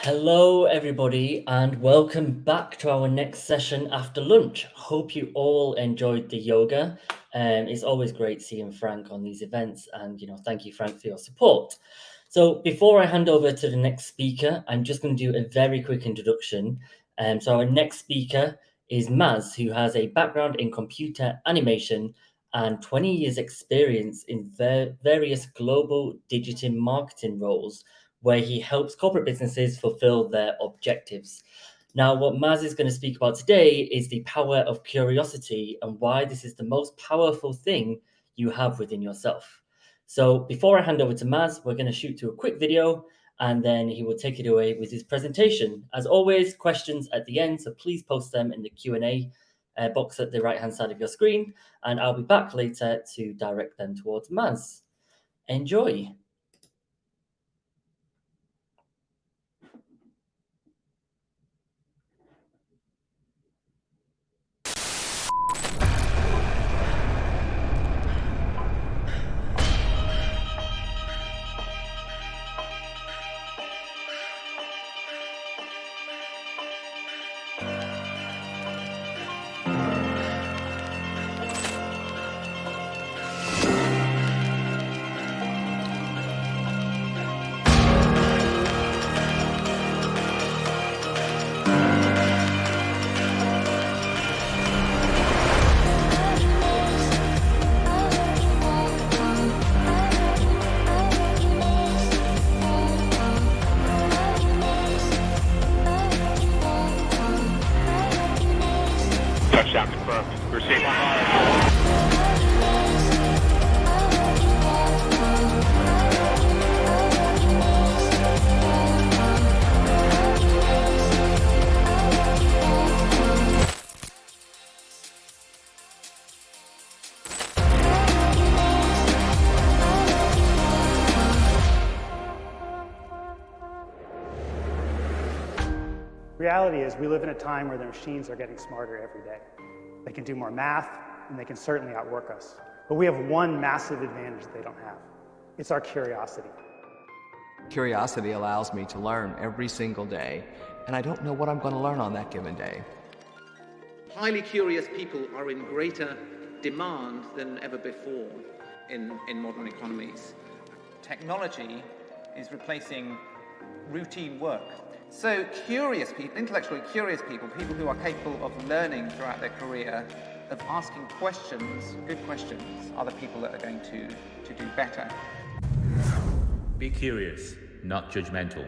Hello, everybody, and welcome back to our next session after lunch. Hope you all enjoyed the yoga. It's always great seeing Frank on these events, and thank you, Frank, for your support. So, before I hand over to the next speaker, I'm just going to do a very quick introduction. So, our next speaker is Maaz, who has a background in computer animation and 20 years' experience in various global digital marketing roles where he helps corporate businesses fulfill their objectives. Now, what Maz is going to speak about today is the power of curiosity and why this is the most powerful thing you have within yourself. So, before I hand over to Maz, we're going to shoot to a quick video and then he will take it away with his presentation. As always, questions at the end, so please post them in the Q&A box at the right-hand side of your screen, and I'll be back later to direct them towards Maz. Enjoy. Touchdown confirmed. Receive. Reality is we live in a time where the machines are getting smarter every day. They can do more math, and they can certainly outwork us. But we have one massive advantage that they don't have. It's our curiosity. Curiosity allows me to learn every single day, and I don't know what I'm going to learn on that given day. Highly curious people are in greater demand than ever before in modern economies. Technology is replacing routine work. So curious people, intellectually curious people, people who are capable of learning throughout their career, of asking questions, good questions, are the people that are going to do better. Be curious, not judgmental.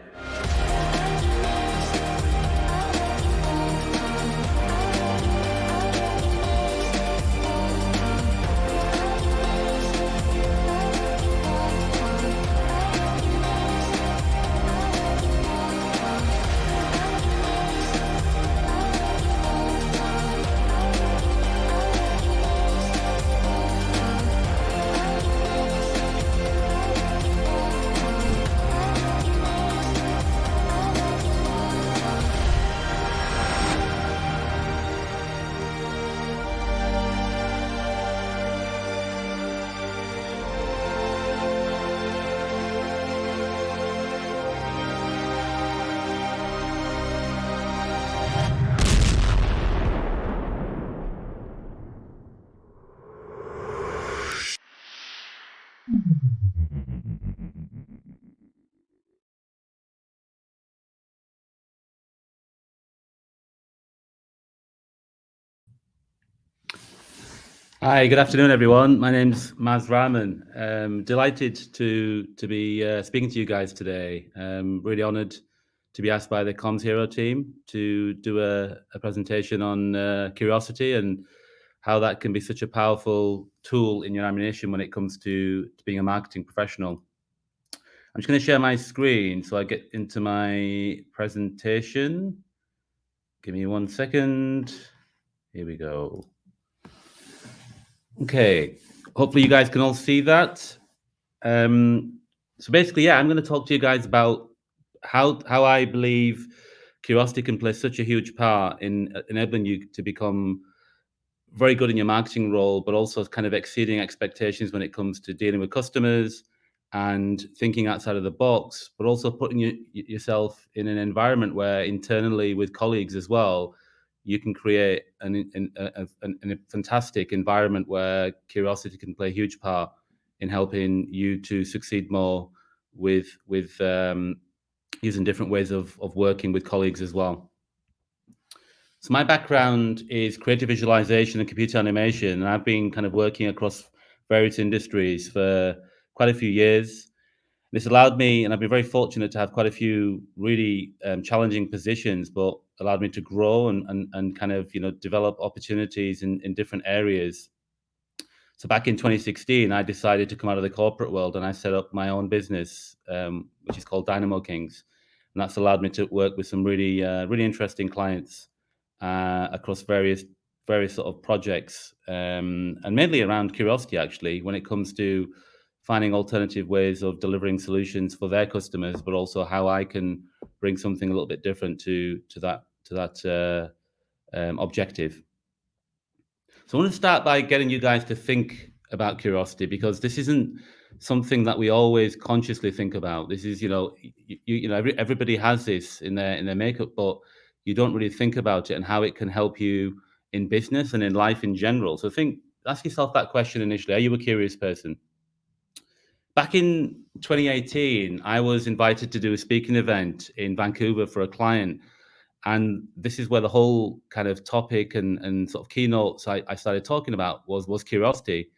Hi, good afternoon, everyone. My name's Maaz Raham. Delighted to be speaking to you guys today. Really honoured to be asked by the commsHERO team to do a presentation on curiosity and how that can be such a powerful tool in your ammunition when it comes to being a marketing professional. I'm just going to share my screen so I get into my presentation. Give me 1 second. Here we go. Okay, hopefully you guys can all see that. So basically, I'm going to talk to you guys about how I believe curiosity can play such a huge part in enabling you to become very good in your marketing role, but also kind of exceeding expectations when it comes to dealing with customers and thinking outside of the box, but also putting yourself in an environment where internally with colleagues as well, you can create a fantastic environment where curiosity can play a huge part in helping you to succeed more with using different ways of working with colleagues as well. So my background is creative visualization and computer animation, and I've been kind of working across various industries for quite a few years. This allowed me, and I've been very fortunate to have quite a few really challenging positions, but allowed me to grow and kind of develop opportunities in different areas. So back in 2016, I decided to come out of the corporate world and I set up my own business, which is called Dynamo Kings, and that's allowed me to work with some really interesting clients across various sort of projects, and mainly around curiosity. Actually, when it comes to finding alternative ways of delivering solutions for their customers, but also how I can bring something a little bit different to that objective. So I want to start by getting you guys to think about curiosity, because this isn't something that we always consciously think about. This is, everybody has this in their makeup, but you don't really think about it and how it can help you in business and in life in general. So ask yourself that question initially. Are you a curious person? Back in 2018, I was invited to do a speaking event in Vancouver for a client. And this is where the whole kind of topic and sort of keynotes I started talking about was curiosity.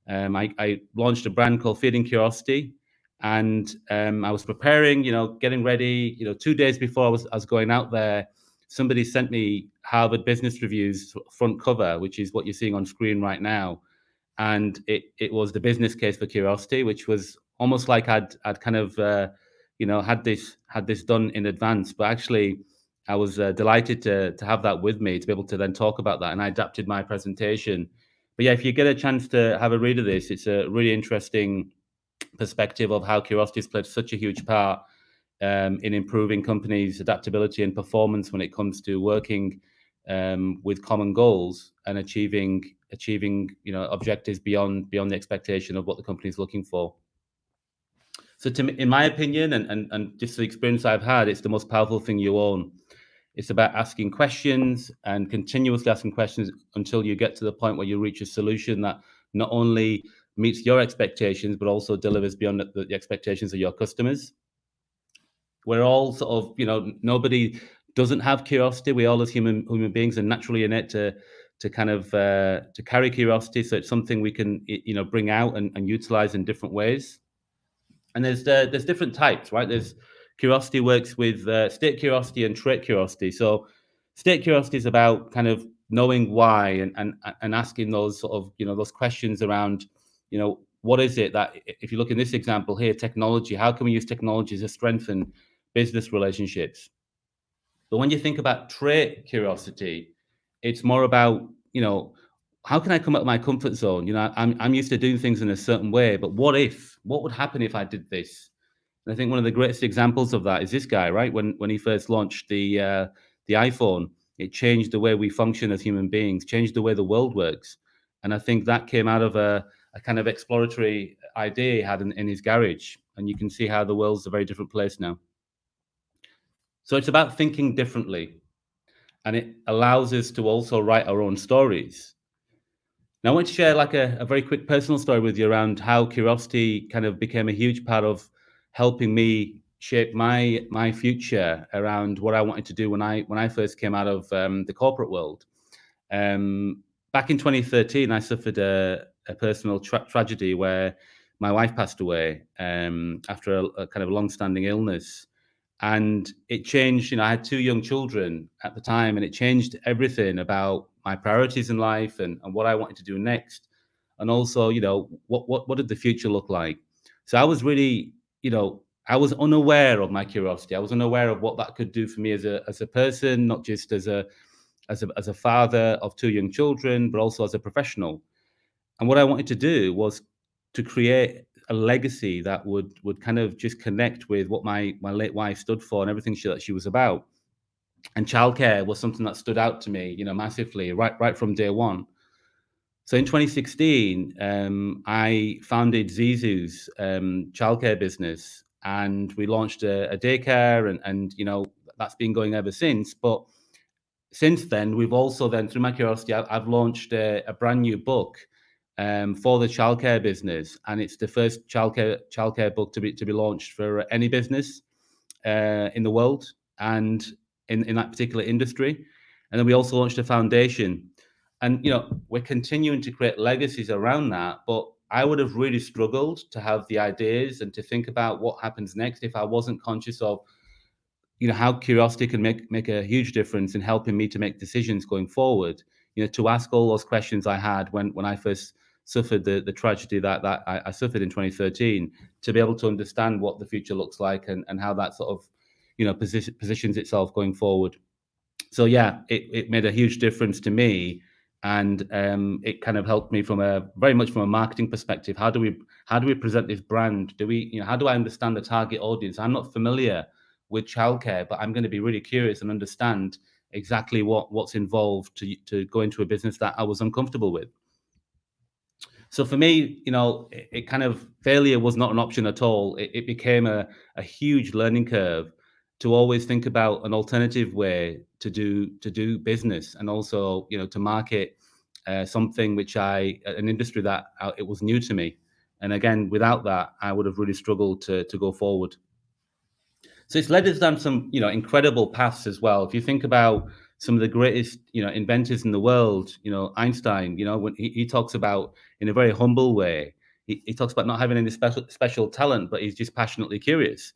I launched a brand called Feeding Curiosity, and I was preparing, getting ready. 2 days before I was going out there, somebody sent me Harvard Business Review's front cover, which is what you're seeing on screen right now, and it was the business case for curiosity, which was almost like I'd kind of had this done in advance, but actually I was delighted to have that with me to be able to then talk about that, and I adapted my presentation. But yeah, if you get a chance to have a read of this, it's a really interesting perspective of how curiosity has played such a huge part in improving companies' adaptability and performance when it comes to working with common goals and achieving objectives beyond the expectation of what the company is looking for. So in my opinion, and just the experience I've had, it's the most powerful thing you own. It's about asking questions and continuously asking questions until you get to the point where you reach a solution that not only meets your expectations, but also delivers beyond the expectations of your customers. We're all sort of, nobody doesn't have curiosity. We all, as human beings, are naturally innate to kind of to carry curiosity. So it's something we can, bring out and utilize in different ways. And there's different types, right? There's curiosity works with state curiosity and trait curiosity. So state curiosity is about kind of knowing why and asking those sort of, those questions around, what is it that, if you look in this example here, technology, how can we use technology to strengthen business relationships? But when you think about trait curiosity, it's more about, how can I come out of my comfort zone? I'm used to doing things in a certain way, but what would happen if I did this? And I think one of the greatest examples of that is this guy, right? When he first launched the iPhone, it changed the way we function as human beings, changed the way the world works. And I think that came out of a kind of exploratory idea he had in his garage. And you can see how the world's a very different place now. So it's about thinking differently. And it allows us to also write our own stories. Now, I want to share like a very quick personal story with you around how curiosity kind of became a huge part of helping me shape my future around what I wanted to do when I first came out of the corporate world. Back in 2013, I suffered a personal tragedy where my wife passed away after a kind of long-standing illness. And it changed, I had 2 young children at the time, and it changed everything about my priorities in life and what I wanted to do next. And also, what did the future look like? So I was really, I was unaware of my curiosity. I was unaware of what that could do for me as a person, not just as a father of 2 young children, but also as a professional. And what I wanted to do was to create a legacy that would kind of just connect with what my late wife stood for and everything that she was about. And childcare was something that stood out to me, massively right from day one. So in 2016, I founded Zizou's childcare business, and we launched a daycare, and that's been going ever since. But since then, we've also then, through my curiosity, I've launched a brand new book for the childcare business, and it's the first childcare book to be launched for any business in the world and in that particular industry. And then we also launched a foundation, and we're continuing to create legacies around that. But I would have really struggled to have the ideas and to think about what happens next if I wasn't conscious of how curiosity can make a huge difference in helping me to make decisions going forward. To ask all those questions I had when I first suffered the tragedy that I suffered in 2013, to be able to understand what the future looks like and how that sort of positions itself going forward. So yeah, it made a huge difference to me, and it kind of helped me very much from a marketing perspective. How do we present this brand? How do I understand the target audience? I'm not familiar with childcare, but I'm going to be really curious and understand exactly what's involved to go into a business that I was uncomfortable with. So for me, it kind of, failure was not an option at all. It became a huge learning curve to always think about an alternative way to do business, and also to market something which an industry that it was new to me. And again, without that, I would have really struggled to go forward. So it's led us down some incredible paths as well. If you think about some of the greatest inventors in the world, Einstein, when he talks about, in a very humble way, he talks about not having any special talent, but he's just passionately curious.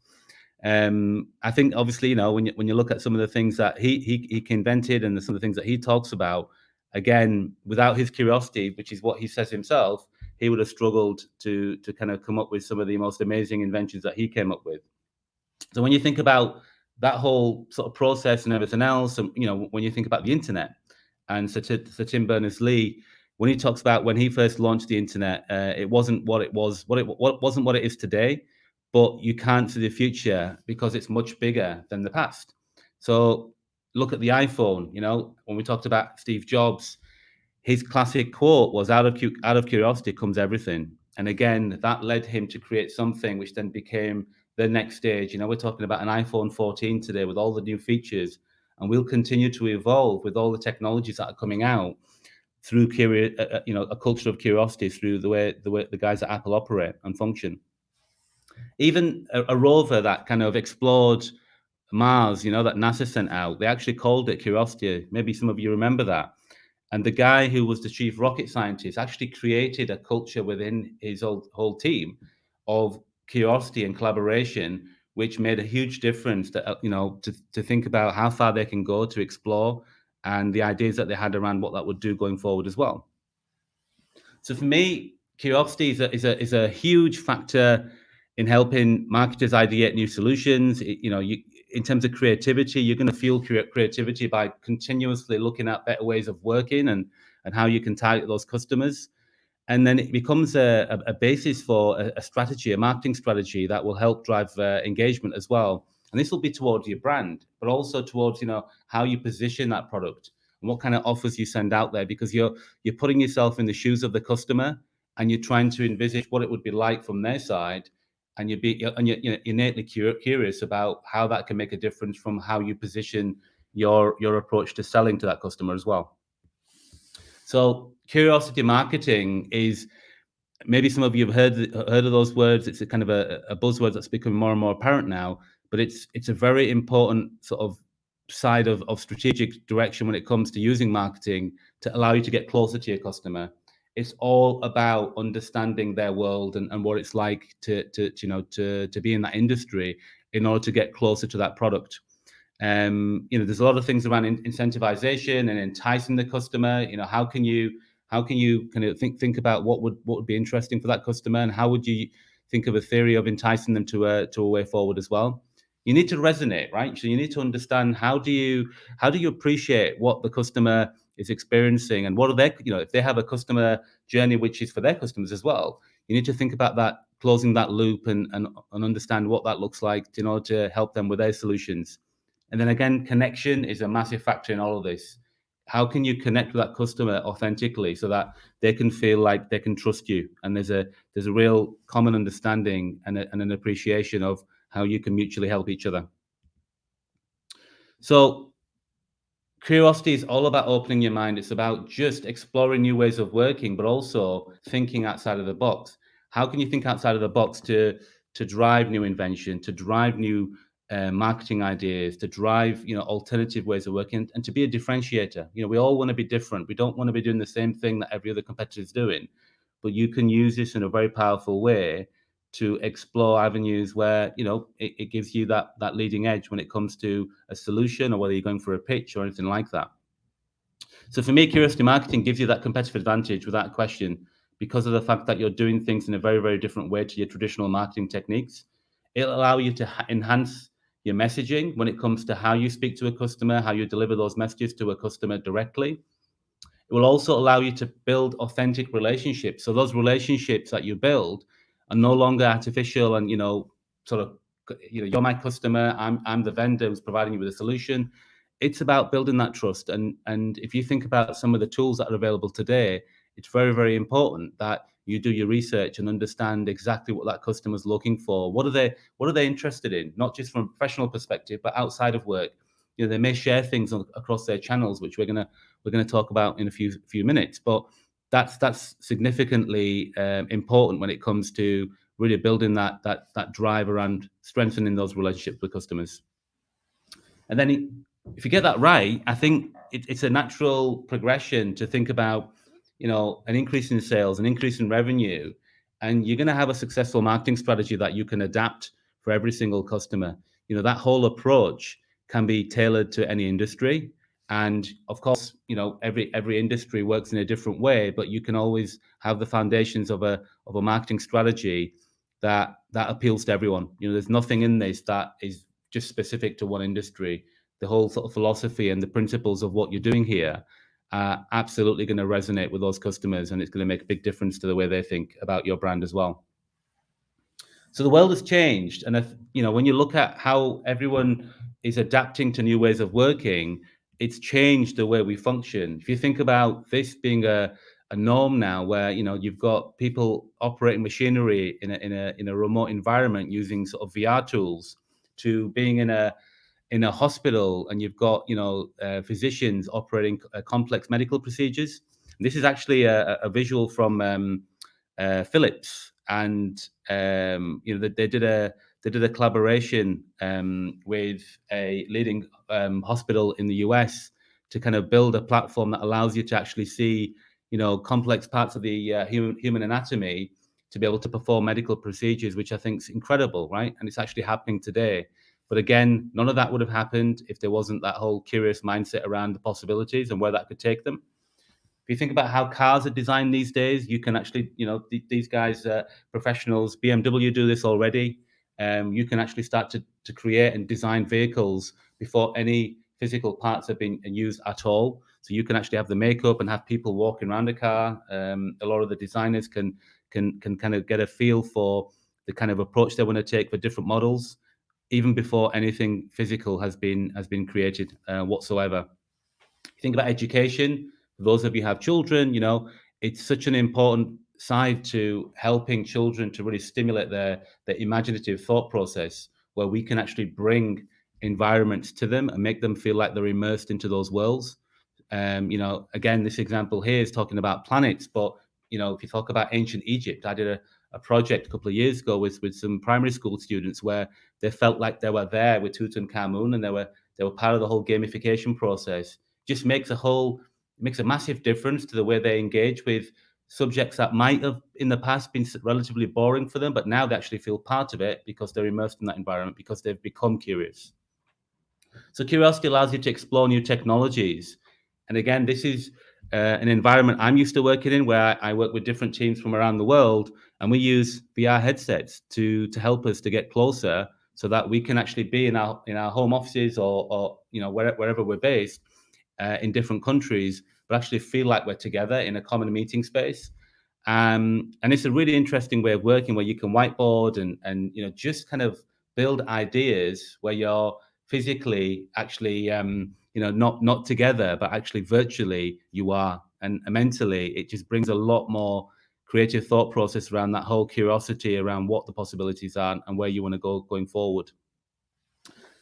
I think obviously, when you look at some of the things that he invented and some of the things that he talks about, again, without his curiosity, which is what he says himself, he would have struggled to kind of come up with some of the most amazing inventions that he came up with. So when you think about that whole sort of process and everything else, and when you think about the internet, and Sir Tim Berners-Lee, when he talks about when he first launched the internet, it wasn't what it was, wasn't what it is today, but you can't see the future because it's much bigger than the past. So look at the iPhone. When we talked about Steve Jobs, his classic quote was, out of curiosity comes everything. And again, that led him to create something which then became the next stage. We're talking about an iPhone 14 today with all the new features, and we'll continue to evolve with all the technologies that are coming out through a culture of curiosity, through the way the guys at Apple operate and function. Even a rover that kind of explored Mars, that NASA sent out, they actually called it Curiosity. Maybe some of you remember that. And the guy who was the chief rocket scientist actually created a culture within his whole team of curiosity and collaboration, which made a huge difference to think about how far they can go to explore, and the ideas that they had around what that would do going forward as well. So for me, curiosity is a huge factor in helping marketers ideate new solutions. In terms of creativity, you're going to fuel creativity by continuously looking at better ways of working and how you can target those customers. And then it becomes a basis for a strategy, a marketing strategy that will help drive engagement as well. And this will be towards your brand, but also towards how you position that product and what kind of offers you send out there, because you're putting yourself in the shoes of the customer, and you're trying to envisage what it would be like from their side, and you're innately curious about how that can make a difference from how you position your approach to selling to that customer as well. So curiosity marketing is, maybe some of you have heard of those words. It's a kind of a buzzword that's becoming more and more apparent now, but it's a very important sort of side of strategic direction when it comes to using marketing to allow you to get closer to your customer. It's all about understanding their world and what it's like to be in that industry in order to get closer to that product. There's a lot of things around incentivization and enticing the customer. How can you kind of think about what would be interesting for that customer, and how would you think of a theory of enticing them to a way forward as well? You need to resonate, right? So you need to understand how do you appreciate what the customer is experiencing, and what are their, if they have a customer journey which is for their customers as well, you need to think about that, closing that loop and understand what that looks like in order to help them with their solutions. And then again, connection is a massive factor in all of this. How can you connect with that customer authentically so that they can feel like they can trust you, and there's a real common understanding and an appreciation of how you can mutually help each other. So curiosity is all about opening your mind. It's about just exploring new ways of working, but also thinking outside of the box. How can you think outside of the box to drive new invention, to drive new marketing ideas, to drive alternative ways of working, and to be a differentiator? We all want to be different. We don't want to be doing the same thing that every other competitor is doing, but you can use this in a very powerful way to explore avenues where it gives you that leading edge when it comes to a solution, or whether you're going for a pitch or anything like that. So for me, curiosity marketing gives you that competitive advantage without question, because of the fact that you're doing things in a very, very different way to your traditional marketing techniques. It'll allow you to enhance your messaging when it comes to how you speak to a customer, how you deliver those messages to a customer directly. It will also allow you to build authentic relationships. So those relationships that you build are no longer artificial and, sort of, you're my customer, I'm the vendor who's providing you with a solution. It's about building that trust. And if you think about some of the tools that are available today, it's very, very important that you do your research and understand exactly what that customer's looking for. What are they interested in? Not just from a professional perspective, but outside of work. They may share things across their channels, which we're gonna talk about in a few minutes. But that's significantly important when it comes to really building that drive around strengthening those relationships with customers. And then if you get that right, I think it's a natural progression to think about, an increase in sales, an increase in revenue, and you're going to have a successful marketing strategy that you can adapt for every single customer. That whole approach can be tailored to any industry. And of course, every industry works in a different way, but you can always have the foundations of a marketing strategy that appeals to everyone. There's nothing in this that is just specific to one industry. The whole sort of philosophy and the principles of what you're doing here are absolutely going to resonate with those customers, and it's going to make a big difference to the way they think about your brand as well. So the world has changed, and when you look at how everyone is adapting to new ways of working, it's changed the way we function. If you think about this being a norm now, where you've got people operating machinery in a remote environment using sort of VR tools, to being in a hospital and you've got physicians operating complex medical procedures. And this is actually a visual from Philips, and they did a collaboration with a leading hospital in the US to kind of build a platform that allows you to actually see complex parts of the human anatomy, to be able to perform medical procedures, which I think is incredible, right? And it's actually happening today. But again, none of that would have happened if there wasn't that whole curious mindset around the possibilities and where that could take them. If you think about how cars are designed these days, you can actually, these guys, professionals, BMW do this already. You can actually start to create and design vehicles before any physical parts have been used at all. So you can actually have the makeup and have people walking around a car. A lot of the designers can kind of get a feel for the kind of approach they want to take for different models, even before anything physical has been created whatsoever. Think about education. For those of you who have children, it's such an important side to helping children to really stimulate their imaginative thought process, where we can actually bring environments to them and make them feel like they're immersed into those worlds. Again, this example here is talking about planets, but if you talk about ancient Egypt, I did a project a couple of years ago with some primary school students where they felt like they were there with Tutankhamun, and they were part of the whole gamification process. Just makes a massive difference to the way they engage with subjects that might have in the past been relatively boring for them, but now they actually feel part of it because they're immersed in that environment, because they've become curious. So curiosity allows you to explore new technologies. And again, this is an environment I'm used to working in, where I work with different teams from around the world, and we use VR headsets to help us to get closer, so that we can actually be in our home offices or wherever we're based in different countries, but actually feel like we're together in a common meeting space. And it's a really interesting way of working, where you can whiteboard and just kind of build ideas where you're physically actually not together, but actually virtually you are, and mentally it just brings a lot more creative thought process around that whole curiosity around what the possibilities are and where you want to go going forward.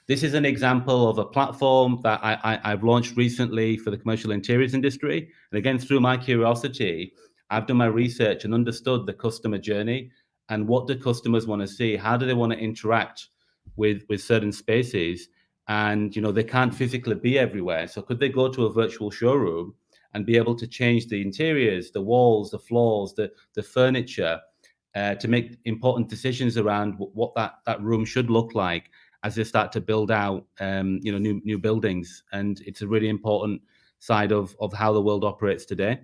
This is an example of a platform that I've launched recently for the commercial interiors industry. And again, through my curiosity, I've done my research and understood the customer journey and what do customers want to see? How do they want to interact with certain spaces? And they can't physically be everywhere. So could they go to a virtual showroom and be able to change the interiors, the walls, the floors, the furniture, to make important decisions around what that room should look like as they start to build out new buildings. And it's a really important side of how the world operates today.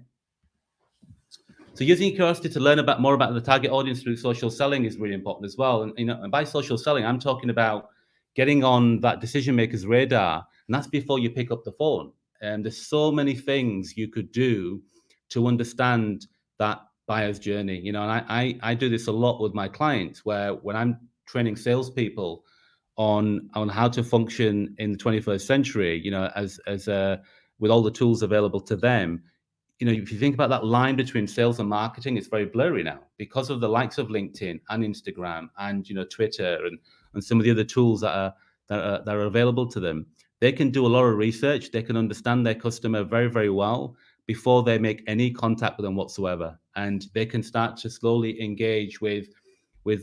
So using curiosity to learn more about the target audience through social selling is really important as well. And by social selling, I'm talking about getting on that decision maker's radar, and that's before you pick up the phone. And there's so many things you could do to understand that buyer's journey. And I do this a lot with my clients, where when I'm training salespeople on how to function in the 21st century, as with all the tools available to them. If you think about that line between sales and marketing, it's very blurry now because of the likes of LinkedIn and Instagram and Twitter and some of the other tools that are available to them. They can do a lot of research. They can understand their customer very, very well before they make any contact with them whatsoever, and they can start to slowly engage with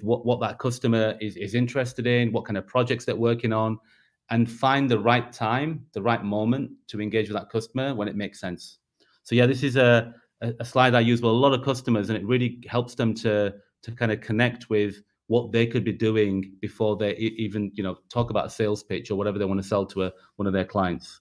what that customer is interested in, what kind of projects they're working on, and find the right time, the right moment to engage with that customer when it makes sense. So yeah, this is a slide I use with a lot of customers, and it really helps them to kind of connect with what they could be doing before they even talk about a sales pitch or whatever they want to sell to one of their clients.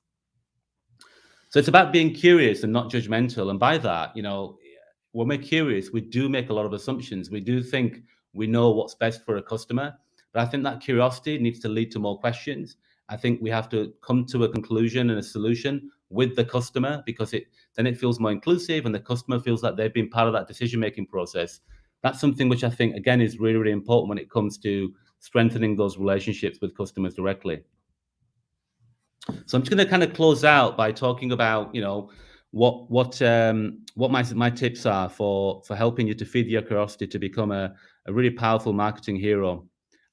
So it's about being curious and not judgmental. And by that, when we're curious, we do make a lot of assumptions. We do think we know what's best for a customer, but I think that curiosity needs to lead to more questions. I think we have to come to a conclusion and a solution with the customer, because then it feels more inclusive and the customer feels like they've been part of that decision-making process. That's something which I think, again, is really, really important when it comes to strengthening those relationships with customers directly. So I'm just going to kind of close out by talking about, what my tips are for helping you to feed your curiosity to become a really powerful marketing hero.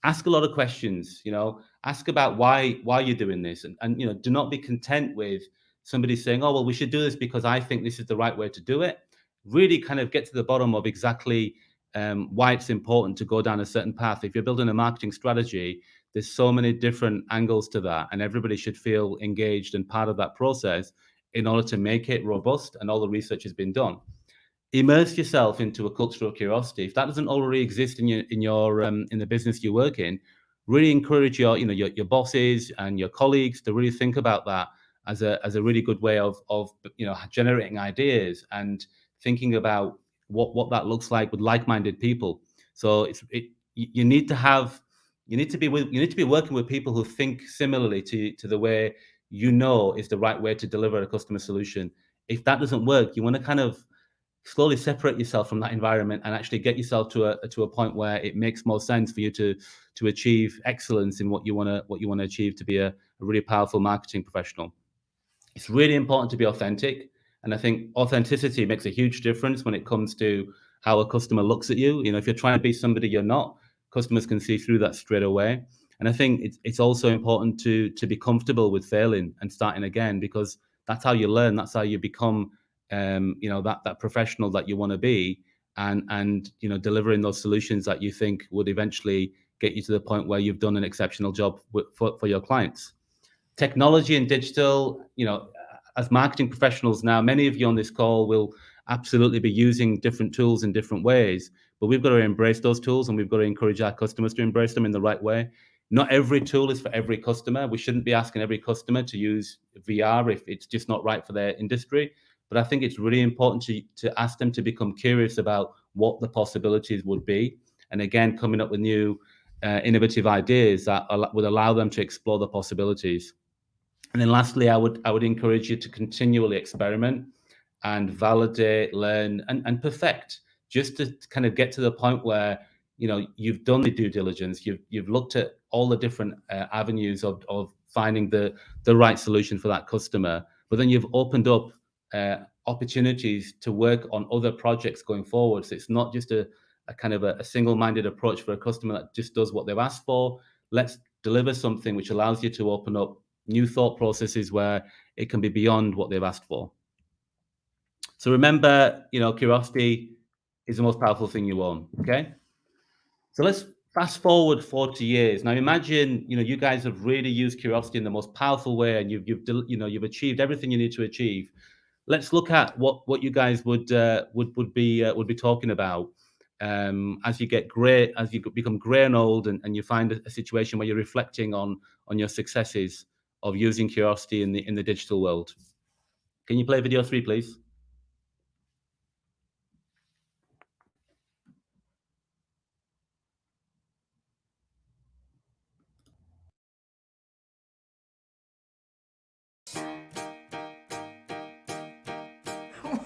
Ask a lot of questions. Ask about why you're doing this, and do not be content with somebody saying, "Oh, well, we should do this because I think this is the right way to do it." Really, kind of get to the bottom of exactly why it's important to go down a certain path. If you're building a marketing strategy, there's so many different angles to that, and everybody should feel engaged and part of that process in order to make it robust, and all the research has been done. Immerse yourself into a culture of curiosity. If that doesn't already exist in the business you work in, really encourage your bosses and your colleagues to really think about that as a really good way of generating ideas and thinking about what that looks like with like-minded people. So you need to be working with people who think similarly to the way is the right way to deliver a customer solution. If that doesn't work, you want to kind of slowly separate yourself from that environment and actually get yourself to a point where it makes more sense for you to achieve excellence in what you want to achieve to be a really powerful marketing professional. It's really important to be authentic, and I think authenticity makes a huge difference when it comes to how a customer looks at you. If you're trying to be somebody you're not, customers can see through that straight away. And I think it's also important to be comfortable with failing and starting again, because that's how you learn. That's how you become that professional that you want to be, and delivering those solutions that you think would eventually get you to the point where you've done an exceptional job for your clients. Technology and digital, as marketing professionals now, many of you on this call will absolutely be using different tools in different ways, but we've got to embrace those tools, and we've got to encourage our customers to embrace them in the right way. Not every tool is for every customer. We shouldn't be asking every customer to use VR if it's just not right for their industry. But I think it's really important to ask them to become curious about what the possibilities would be. And again, coming up with new innovative ideas that would allow them to explore the possibilities. And then lastly, I would encourage you to continually experiment and validate, learn, and perfect, just to kind of get to the point where you've done the due diligence, you've looked at all the different avenues of finding the right solution for that customer. But then you've opened up opportunities to work on other projects going forward. So it's not just a kind of a single-minded approach for a customer that just does what they've asked for. Let's deliver something which allows you to open up new thought processes where it can be beyond what they've asked for. So remember, curiosity is the most powerful thing you own. Okay. So let's fast forward 40 years. Now imagine, you guys have really used curiosity in the most powerful way, and you've achieved everything you need to achieve. Let's look at what you guys would be talking about as you get gray, as you become gray and old, and you find a situation where you're reflecting on your successes of using curiosity in the digital world. Can you play video 3, please?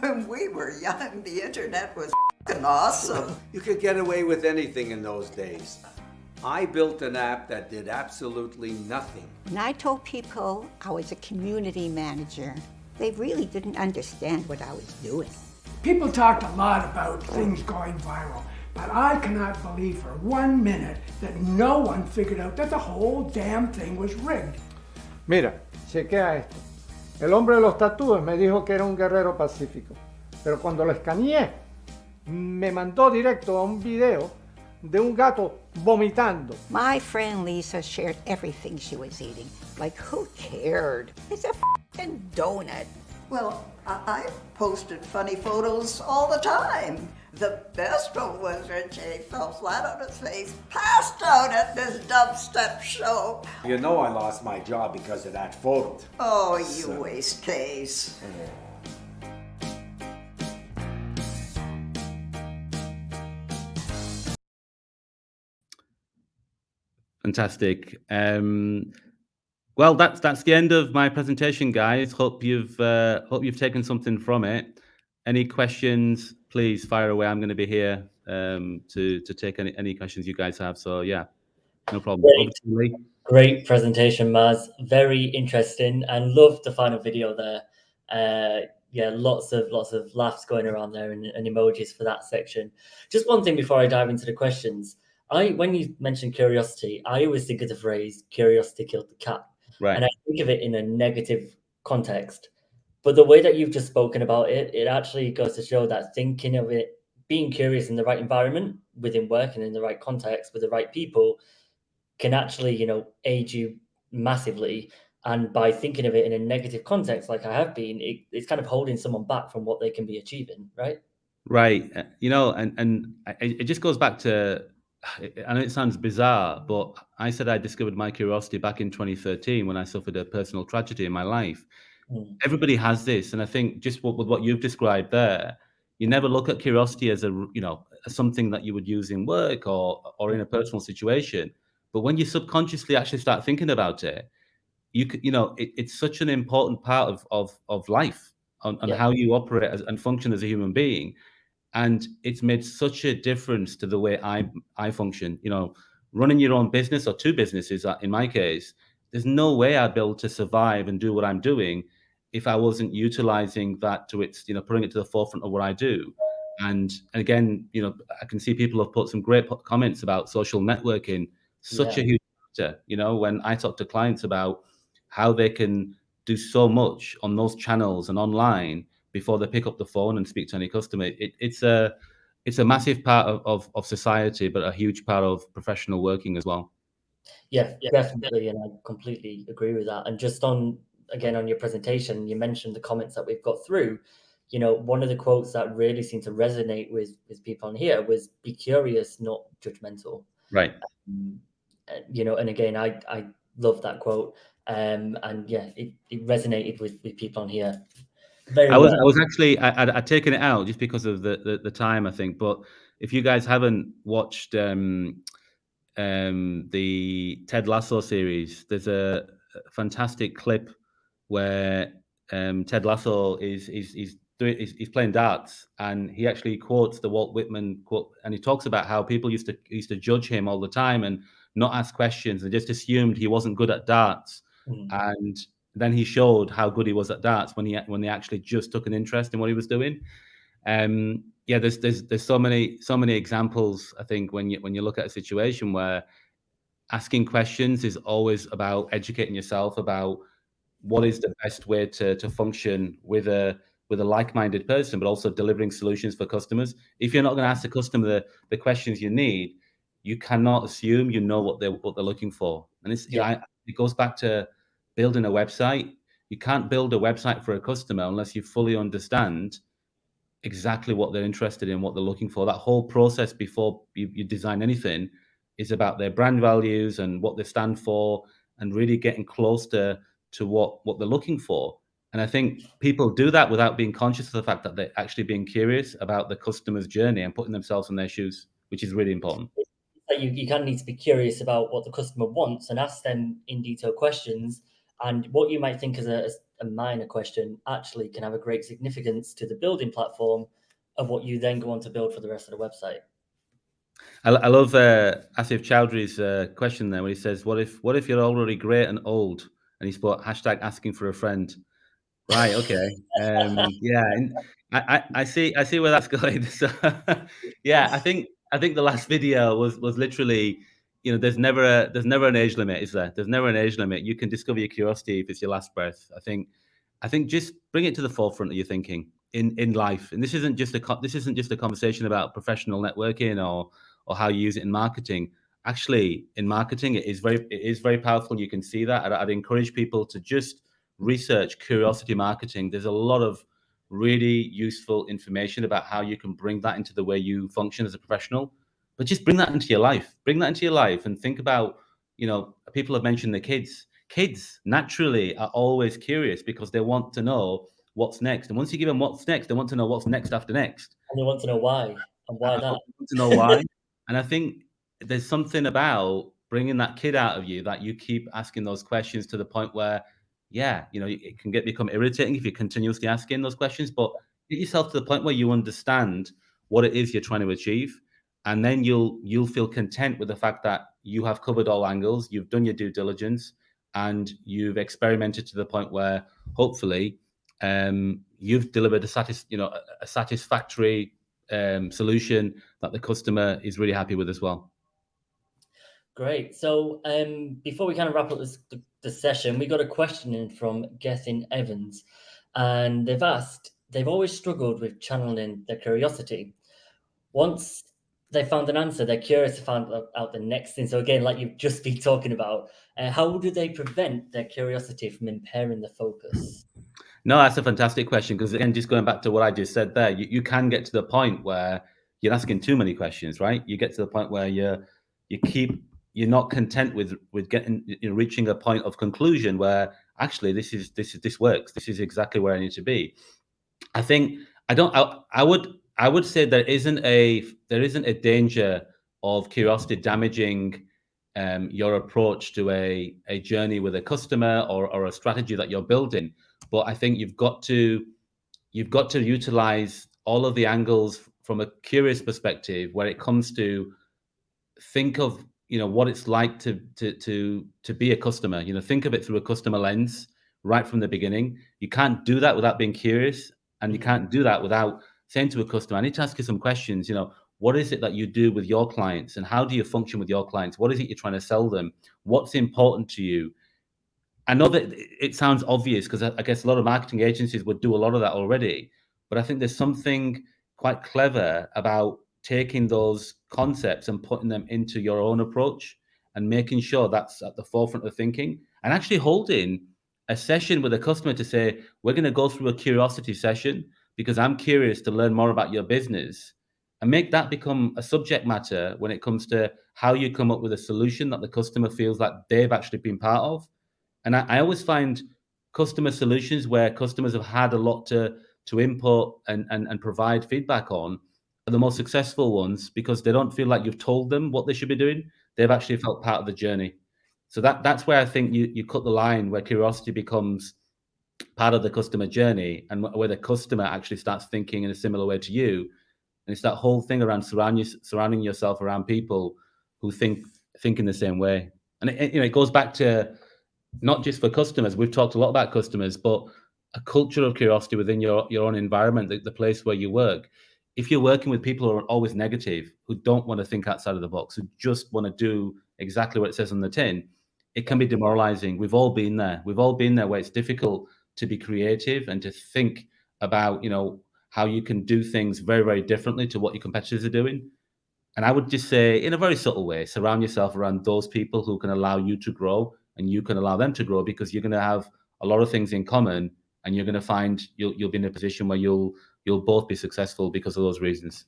When we were young, the internet was f***ing awesome. You could get away with anything in those days. I built an app that did absolutely nothing. When I told people I was a community manager, they really didn't understand what I was doing. People talked a lot about things going viral, but I cannot believe for 1 minute that no one figured out that the whole damn thing was rigged. Mira, chequea esto. El hombre de los tatúes me dijo que era un guerrero pacífico, pero cuando lo escaneé, me mandó directo a un video de un gato vomitando. My friend Lisa shared everything she was eating. Like, who cared? It's a f***ing donut. Well, I posted funny photos all the time. The best one was when Jay fell flat on his face, passed out at this dubstep show. You know I lost my job because of that photo. Oh, you waste case. Fantastic. Well, that's the end of my presentation, guys. Hope you've taken something from it. Any questions, please fire away. I'm going to be here to take any questions you guys have. So yeah, no problem. Over to you, Lee. Great presentation, Maaz. Very interesting, and love the final video there. Yeah, lots of laughs going around there and emojis for that section. Just one thing before I dive into the questions. When you mentioned curiosity, I always think of the phrase "curiosity killed the cat," Right. and I think of it in a negative context. But the way that you've just spoken about it, it actually goes to show that thinking of it, being curious in the right environment, within work and in the right context with the right people, can actually, aid you massively. And by thinking of it in a negative context, like I have been, it's kind of holding someone back from what they can be achieving, right? Right. And it just goes back to, I know it sounds bizarre, but I said I discovered my curiosity back in 2013 when I suffered a personal tragedy in my life. Everybody has this, and I think just with what you've described there, you never look at curiosity as as something that you would use in work or in a personal situation. But when you subconsciously actually start thinking about it, it's such an important part of life on how you operate and function as a human being. And it's made such a difference to the way I function. Running your own business or two businesses, in my case, there's no way I'd be able to survive and do what I'm doing if I wasn't utilizing that to its, putting it to the forefront of what I do. And again, I can see people have put some great comments about social networking, such a huge factor. When I talk to clients about how they can do so much on those channels and online before they pick up the phone and speak to any customer, it's a massive part of society, but a huge part of professional working as well. Yeah, definitely, and I completely agree with that. And just on your presentation, you mentioned the comments that we've got through. One of the quotes that really seemed to resonate with people on here was "Be curious, not judgmental." Right. And again, I love that quote. And yeah, it resonated with people on here. I was actually I'd taken it out just because of the time, I think. But if you guys haven't watched the Ted Lasso series, there's a fantastic clip where Ted Lasso is playing darts, and he actually quotes the Walt Whitman quote, and he talks about how people used to judge him all the time and not ask questions and just assumed he wasn't good at darts. And then he showed how good he was at darts when he actually just took an interest in what he was doing. Yeah, there's so many examples. I think when you look at a situation where asking questions is always about educating yourself about what is the best way to function with a like-minded person, but also delivering solutions for customers. If you're not going to ask the customer the questions you need, you cannot assume you know what they're looking for. And it's it goes back to building a website. You can't build a website for a customer unless you fully understand exactly what they're interested in, what they're looking for. That whole process before you design anything is about their brand values and what they stand for, and really getting close to what they're looking for. And I think people do that without being conscious of the fact that they're actually being curious about the customer's journey and putting themselves in their shoes, which is really important. You kind of need to be curious about what the customer wants and ask them in detail questions. And what you might think is a minor question actually can have a great significance to the building platform of what you then go on to build for the rest of the website. I love Asif Chowdhury's question there, where he says, "What if you're already great and old?" And he's put hashtag asking for a friend. Right. Okay. Yeah. And I see where that's going. So, yeah, I think the last video was literally, there's never an age limit, is there? There's never an age limit. You can discover your curiosity if it's your last breath. I think just bring it to the forefront of your thinking in life. And this isn't just a conversation about professional networking or how you use it in marketing. Actually, in marketing, it is very powerful. You can see that. I'd encourage people to just research curiosity marketing. There's a lot of really useful information about how you can bring that into the way you function as a professional. But just bring that into your life. Bring that into your life and think about, people have mentioned the kids. Kids naturally are always curious because they want to know what's next. And once you give them what's next, they want to know what's next after next. And they want to know why, and why that. They want to know why. And I think there's something about bringing that kid out of you that you keep asking those questions to the point where, it can become irritating if you're continuously asking those questions, but get yourself to the point where you understand what it is you're trying to achieve. And then you'll feel content with the fact that you have covered all angles, you've done your due diligence, and you've experimented to the point where hopefully you've delivered a satisfactory solution that the customer is really happy with as well. Great. So before we kind of wrap up the session, we got a question in from Gethin Evans, and they've asked, they've always struggled with channeling their curiosity. Once they found an answer, they're curious to find out the next thing. So again, like you've just been talking about, how do they prevent their curiosity from impairing the focus? No, that's a fantastic question, because again, just going back to what I just said there, you can get to the point where you're asking too many questions, right? You get to the point where you're not content with reaching a point of conclusion where actually this works. This is exactly where I need to be. I think I would say there isn't a danger of curiosity damaging your approach to a journey with a customer or a strategy that you're building. But I think you've got to utilize all of the angles from a curious perspective, where it comes to think of what it's like to be a customer. Think of it through a customer lens right from the beginning. You can't do that without being curious, and you can't do that without saying to a customer, I need to ask you some questions. What is it that you do with your clients, and how do you function with your clients? What is it you're trying to sell them? What's important to you? I know that it sounds obvious, because I guess a lot of marketing agencies would do a lot of that already, but I think there's something quite clever about taking those concepts and putting them into your own approach and making sure that's at the forefront of thinking, and actually holding a session with a customer to say, we're going to go through a curiosity session because I'm curious to learn more about your business, and make that become a subject matter when it comes to how you come up with a solution that the customer feels like they've actually been part of. And I always find customer solutions where customers have had a lot to input and provide feedback on are the most successful ones, because they don't feel like you've told them what they should be doing. They've actually felt part of the journey. So that's where I think you cut the line, where curiosity becomes part of the customer journey, and where the customer actually starts thinking in a similar way to you. And it's that whole thing around surrounding yourself around people who think thinking the same way. And it goes back to not just for customers. We've talked a lot about customers, but a culture of curiosity within your own environment, the place where you work. If you're working with people who are always negative, who don't want to think outside of the box, who just want to do exactly what it says on the tin, it can be demoralizing. We've all been there. We've all been there where it's difficult to be creative and to think about, how you can do things very, very differently to what your competitors are doing. And I would just say, in a very subtle way, surround yourself around those people who can allow you to grow and you can allow them to grow, because you're going to have a lot of things in common, and you're going to find you'll be in a position where you'll both be successful because of those reasons.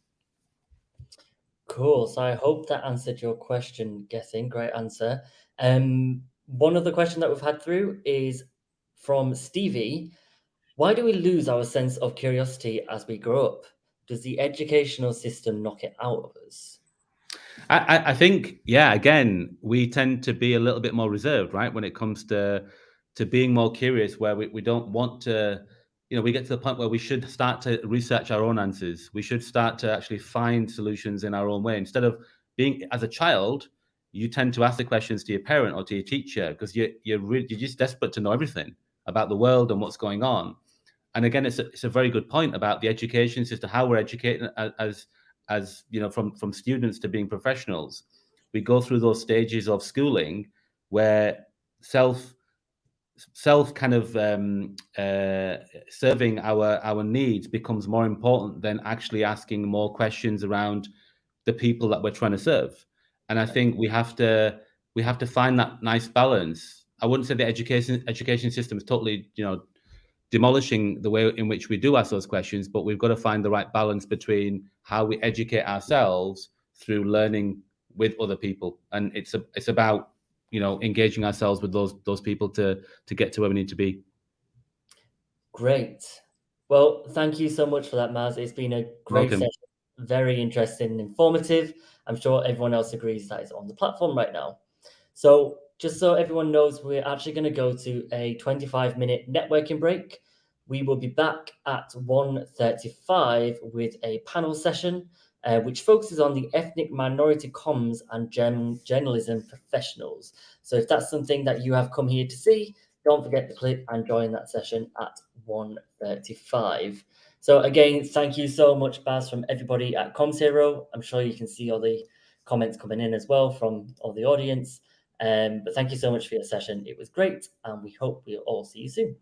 Cool. So I hope that answered your question, Gethin. Great answer. One other question that we've had through is from Stevie. Why do we lose our sense of curiosity as we grow up? Does the educational system knock it out of us? I think, again, we tend to be a little bit more reserved, right? When it comes to being more curious, where we don't want to, we get to the point where we should start to research our own answers. We should start to actually find solutions in our own way. Instead of being, as a child, you tend to ask the questions to your parent or to your teacher because you're just desperate to know everything about the world and what's going on. And again, it's a very good point about the education system, how we're educating as from students to being professionals. We go through those stages of schooling where self kind of serving our needs becomes more important than actually asking more questions around the people that we're trying to serve. And I think we have to find that nice balance. I wouldn't say the education system is totally demolishing the way in which we do ask those questions, but we've got to find the right balance between how we educate ourselves through learning with other people. And it's about engaging ourselves with those people to get to where we need to be. Great. Well, thank you so much for that, Maaz. It's been a great session, very interesting and informative. I'm sure everyone else agrees that it's on the platform right now. So just so everyone knows, we're actually going to go to a 25-minute networking break. We will be back at 1:35 with a panel session, which focuses on the ethnic minority comms and journalism professionals. So if that's something that you have come here to see, don't forget to click and join that session at 1:35. So again, thank you so much, Baz, from everybody at commsHERO. I'm sure you can see all the comments coming in as well from all the audience. But thank you so much for your session. It was great, and we hope we'll all see you soon.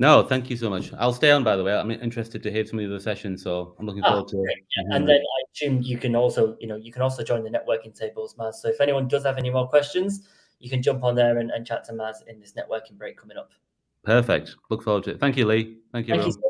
No, thank you so much. I'll stay on, by the way. I'm interested to hear some of the other sessions, so I'm looking forward to it. Yeah. And then I assume you can also join the networking tables, Maaz. So if anyone does have any more questions, you can jump on there and chat to Maaz in this networking break coming up. Perfect. Look forward to it. Thank you, Lee. Thank you, everyone.